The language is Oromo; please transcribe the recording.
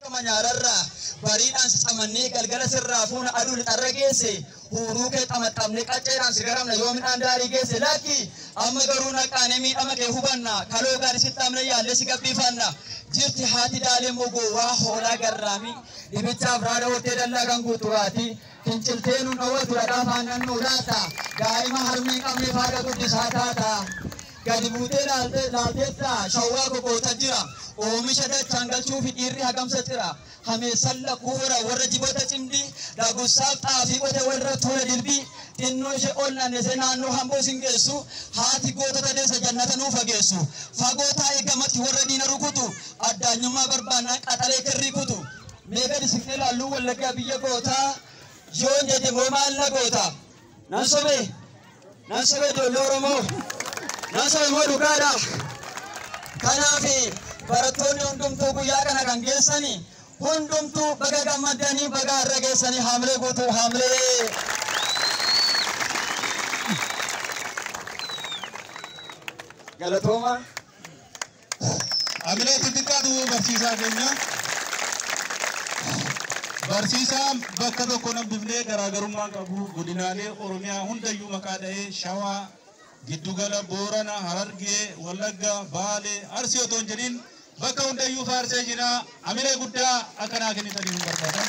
Manyaararraa bariidhaan si xamannee galgala sirraa fuuna aduu lixarra geesse huruu kee xamaxamnee qacceedhaan si garamna yoo midhaan daarii geesse lakki amma garuu naqaanee miidhama kee hubanna kaloo gaarii si xamne yaallee si gabbifanna jirti haati daalee mogoo waa hoolaa garraami ibichaaf raada hortee dallaa kan guuturaati finciltee nu dhawwatu dhadhaa faannan nu laata daa'ima harmee qabnee faada guddisaa taata gadi buutee laalteetta shawwaa gogoota jira oomisha dachaan galchuufi dhiirri hagamsa jira hameessalla kuura warra jiboota cimdi dagusaaf xaafii qote warra tuula dilbii xinnoo ishee ol'aanese naannoo hamboo sin geessu haati gootota deessa jannata nuu fageessu fagoo taa'ee gamatti warra diina rukutu addaanyummaa barbaannaan qaxalee kirrii kutu meeqa disiqnee laalluu wallaggaa biyya gootaa yoon jedhe moo maal na goota nan sobe ijoollee Oromoo nan sobe moo dhugaadha kanaafi barattoonni hundumtuu guyyaa kana kan geessani hundumtuu baga gammadanii baga har'a geessanii haamlee guutuu haamlee galatooma Amilee xixiqqaatu barsiisaa keenya barsiisaan bakka tokko nambifnee garaagarummaa qabu godinaalee Oromiyaa hundayyuu maqaa dha'ee Shawaa giddugala Boorana Harargee Wallagga Baalee Arsii otoo hin jedhin bakka hundayyuu faarsee jira Amilee guddaa akkanaa kennitanii hin barbaadan.